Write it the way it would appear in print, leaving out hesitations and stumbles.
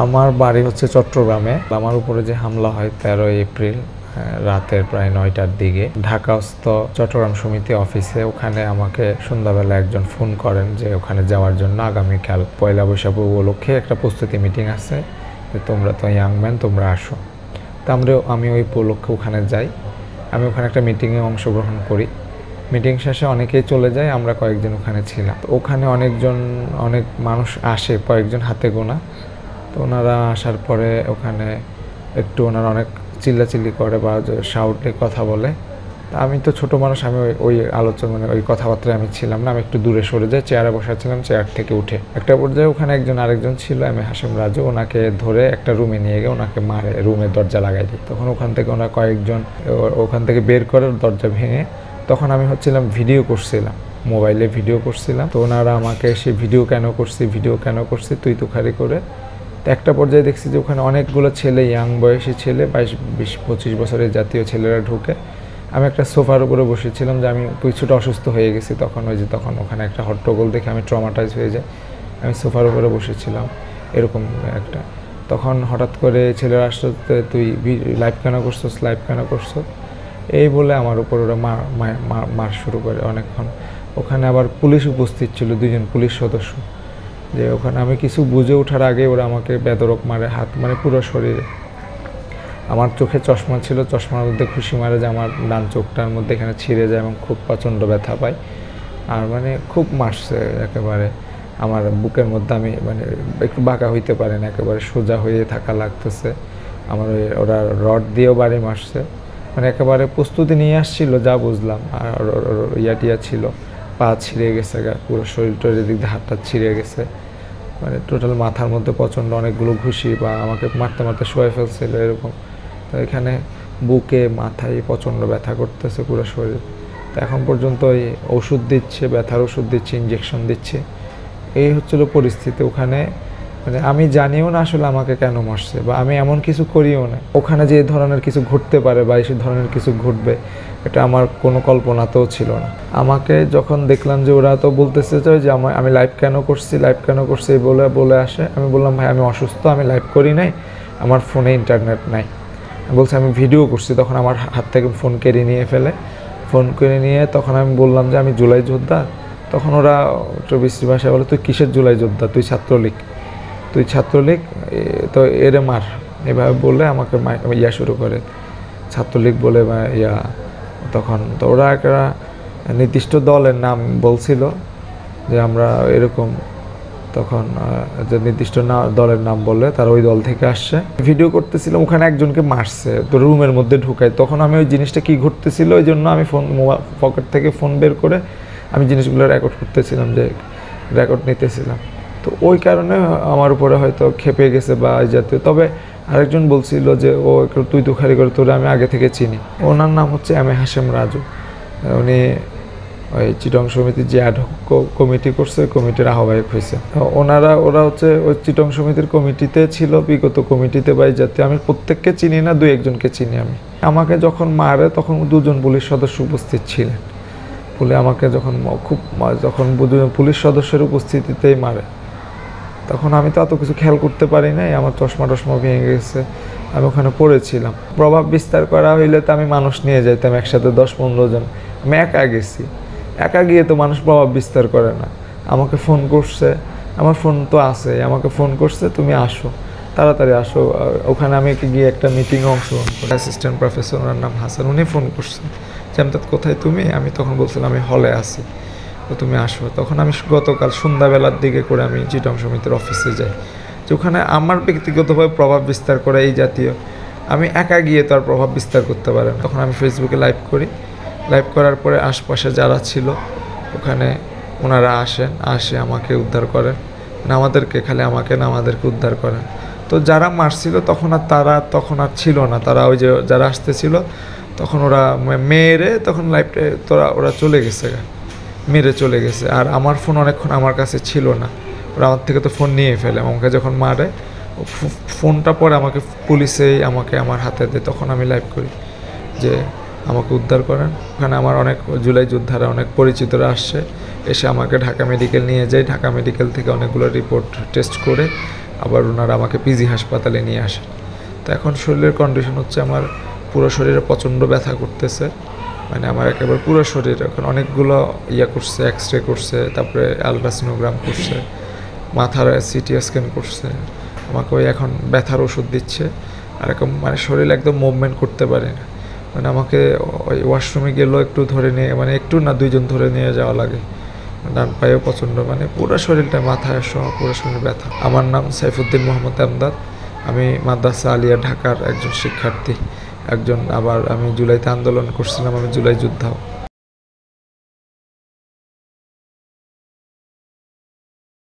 আমার বাড়ি হচ্ছে চট্টগ্রামে। আমার উপরে যে হামলা হয় 13 এপ্রিল রাতের প্রায় 9টার দিকে ঢাকাস্থ চট্টগ্রাম সমিতি অফিসে, ওখানে আমাকে সন্ধ্যাবেলা একজন ফোন করেন যে ওখানে যাওয়ার জন্য আগামীকাল পয়লা বৈশাখ উপলক্ষে একটা প্রস্তুতি মিটিং আছে, তোমরা তো ইয়াংম্যান, তোমরা আসো। তো আমি ওই উপলক্ষে ওখানে যাই। আমি ওখানে একটা মিটিংয়ে অংশগ্রহণ করি। মিটিং শেষে অনেকেই চলে যায়, আমরা কয়েকজন ওখানে ছিলাম। ওখানে অনেক মানুষ আসে, কয়েকজন হাতে গোনা। তো ওনারা আসার পরে ওখানে একটু ওনারা অনেক চিল্লাচিল্লি করে বা শাউটে কথা বলে। আমি তো ছোট মানুষ, আমি ওই আলোচনা ওই কথাবার্তায় আমি ছিলাম না। আমি একটু দূরে সরে যাই, চেয়ারে বসাছিলাম, চেয়ার থেকে উঠে একটা পর্যায়ে ওখানে আরেকজন ছিল, আমি হাসিম রাজু, ওনাকে ধরে একটা রুমে নিয়ে গিয়ে ওনাকে মারে, রুমের দরজা লাগাই দিই। তখন ওখান থেকে ওনারা কয়েকজন ওখান থেকে বের করে দরজা ভেঙে, তখন আমি ভিডিও করছিলাম, মোবাইলে ভিডিও করছিলাম। তো ওনারা আমাকে এসে ভিডিও কেন করছি তুই তুখারি করে। তো একটা পর্যায়ে দেখছি যে ওখানে অনেকগুলো ছেলে, ইয়াং বয়সী ছেলে, 22-25 বছরের জাতীয় ছেলেরা ঢুকে। আমি একটা সোফার উপরে বসেছিলাম, যে আমি কিছুটা অসুস্থ হয়ে গেছি তখন। তখন ওখানে একটা হট্টগোল দেখে আমি ট্রমাটাইজ হয়ে যাই। আমি সোফার উপরে বসেছিলাম এরকম একটা। তখন হঠাৎ করে ছেলেরা আসতে, তুই লাইভ কেন করছো এই বলে আমার উপর ওরা মার শুরু করে অনেকক্ষণ। ওখানে আবার পুলিশ উপস্থিত ছিল, 2জন পুলিশ সদস্য। যে ওখানে আমি কিছু বুঝে ওঠার আগে ওরা আমাকে বেধড়ক মারে, হাত মানে পুরো শরীরে। আমার চোখে চশমা ছিল, চশমার মধ্যে খুশি মারে যে আমার ডান চোখটার মধ্যে এখানে ছিঁড়ে যায় এবং খুব প্রচণ্ড ব্যথা পাই। আর খুব মারছে একেবারে আমার বুকের মধ্যে। আমি একটু বাঁকা হইতে পারি না, একেবারে সোজা হয়ে থাকা লাগতেছে আমার। ওরা রড দিয়েও বাড়ি মারছে, একেবারে প্রস্তুতি নিয়ে আসছিল যা বুঝলাম। আর টিয়া ছিল, পা ছিঁড়ে গেছে, পুরো শরীরটার এদিক দিয়ে হাতটা ছিঁড়ে গেছে। টোটাল মাথার মধ্যে প্রচণ্ড অনেকগুলো ঘুষি, বা আমাকে মারতে শুয়ে ফেলছিল এরকম। তো এখানে বুকে মাথায় প্রচণ্ড ব্যথা করতেছে পুরো শরীর। তো এখন পর্যন্ত এই ওষুধ দিচ্ছে, ব্যথার ওষুধ দিচ্ছে, ইঞ্জেকশন দিচ্ছে। এই হচ্ছিল পরিস্থিতি ওখানে। আমি জানিও না আসলে আমাকে কেন মারছে, বা আমি এমন কিছু করিও না। ওখানে যে ধরনের কিছু ঘটতে পারে বা এই ধরনের কিছু ঘটবে, এটা আমার কোনো কল্পনাতেও ছিল না। আমাকে যখন দেখলাম যে ওরা তো বলতেছে যে আমি লাইভ কেন করছি বলে আসে, আমি বললাম ভাই আমি অসুস্থ, আমি লাইভ করি নাই, আমার ফোনে ইন্টারনেট নাই। বলছে আমি ভিডিও করছি। তখন আমার হাত থেকে ফোন কেড়ে নিয়ে তখন আমি বললাম যে আমি জুলাই যোদ্ধা। তখন ওরা একটু বিশ্রী ভাষায় বলে, তুই কিসের জুলাই যোদ্ধা, তুই ছাত্রলীগ তো এরে মার, এভাবে বলে আমাকে শুরু করে, ছাত্রলীগ বলে তখন তো ওরা একটা নির্দিষ্ট দলের নাম বলছিল যে আমরা এরকম। তখন যে নির্দিষ্ট দলের নাম বলে, তারা ওই দল থেকে আসছে। ভিডিও করতেছিলাম, ওখানে একজনকে মারছে তো রুমের মধ্যে ঢুকায়। তখন আমি ওই জিনিসটা কি ঘটতেছিল ওই জন্য আমি পকেট থেকে ফোন বের করে আমি জিনিসগুলো রেকর্ড করতেছিলাম, যে রেকর্ড নিতেছিলাম। তো ওই কারণে আমার উপরে হয়তো খেপে গেছে বা এই জাতীয়। তবে আরেকজন বলছিল যে ও একটু তুই তুখারি করে, তোরে আমি আগে থেকে চিনি। ওনার নাম হচ্ছে হাসিম রাজু। উনি ওই চিটং সমিতির যে অ্যাড কমিটি করছে, কমিটির আহ্বায়ক হয়েছে। ওরা হচ্ছে ওই চিটং সমিতির কমিটিতে ছিল, বিগত কমিটিতে বা এই জাতীয়। আমি প্রত্যেককে চিনি না, 2-1জনকে চিনি আমি। আমাকে যখন মারে তখন 2জন পুলিশ সদস্য উপস্থিত ছিলেন। আমাকে যখন পুলিশ সদস্যের উপস্থিতিতেই মারে, তখন আমি তো এত কিছু খেয়াল করতে পারি নাই। আমার চশমা ভেঙে গেছে, আমি ওখানে পড়েছিলাম। প্রভাব বিস্তার করা হইলে তো আমি মানুষ নিয়ে যাইতাম একসাথে, 10-15 জন। আমি একা গেছি, একা গিয়ে তো মানুষ প্রভাব বিস্তার করে না। আমাকে ফোন করছে, আমার ফোন তো আছে, আমাকে ফোন করছে তুমি আসো, তাড়াতাড়ি আসো। ওখানে আমি গিয়ে একটা মিটিংয়ে অংশগ্রহণ করি। অ্যাসিস্ট্যান্ট প্রফেসর, ওনার নাম হাসান, উনি ফোন করছেন যে কোথায় তুমি? আমি তখন বলছিলাম আমি হলে আছি, তো তুমি আসো। তখন আমি গতকাল সন্ধ্যাবেলার দিকে করে আমি চিটং সমিতির অফিসে যাই, যে ওখানে আমার ব্যক্তিগতভাবে প্রভাব বিস্তার করে এই জাতীয়। আমি একা গিয়ে তো আর প্রভাব বিস্তার করতে পারে না। তখন আমি ফেসবুকে লাইভ করি। লাইভ করার পরে আশপাশে যারা ছিল ওখানে ওনারা আসে আমাকে উদ্ধার করেন। আমাকে না, আমাদেরকে উদ্ধার করেন। তো যারা মারছিল তখন আর ছিল না। তারা ওই যে যারা আসতেছিল তখন ওরা মেরে তখন ওরা চলে গেছে, মেরে চলে গেছে। আর আমার ফোন অনেকক্ষণ আমার কাছে ছিল না, ওরা আমার থেকে তো ফোন নিয়ে ফেলে। আমাকে যখন মারে ফোনটা পরে পুলিশে আমার হাতে দেয়। তখন আমি লাইভ করি যে আমাকে উদ্ধার করেন। ওখানে আমার অনেক জুলাই যোদ্ধারা, অনেক পরিচিতরা আসছে, এসে আমাকে ঢাকা মেডিকেল নিয়ে যায়। ঢাকা মেডিকেল থেকে অনেকগুলো রিপোর্ট টেস্ট করে আবার ওনারা আমাকে পিজি হাসপাতালে নিয়ে আসেন। তো এখন শরীরের কন্ডিশন হচ্ছে আমার পুরো শরীরে প্রচণ্ড ব্যথা করতেছে, মানে আমার একেবারে পুরো শরীর। এখন অনেকগুলো করছে, এক্স-রে করছে, তারপরে আলট্রাসোনোগ্রাম করছে, মাথার সিটি স্ক্যান করছে, আমাকে ওই এখন ব্যথার ওষুধ দিচ্ছে। আর এখন মানে শরীর একদম মুভমেন্ট করতে পারে না, মানে আমাকে ওই ওয়াশরুমে গেলেও একটু ধরে নিয়ে, মানে একটু না 2 জন ধরে নিয়ে যাওয়া লাগে। ডান পায়েও প্রচণ্ড, মানে পুরো শরীরটা মাথায় সহ পুরো শরীর ব্যথা। আমার নাম সাইফুদ্দিন মোহাম্মদ আমদাদ। আমি মাদ্রাসা আলিয়া ঢাকার একজন শিক্ষার্থী। আবার আমি জুলাইতে আন্দোলন করছিলাম, আমি জুলাই যোদ্ধা।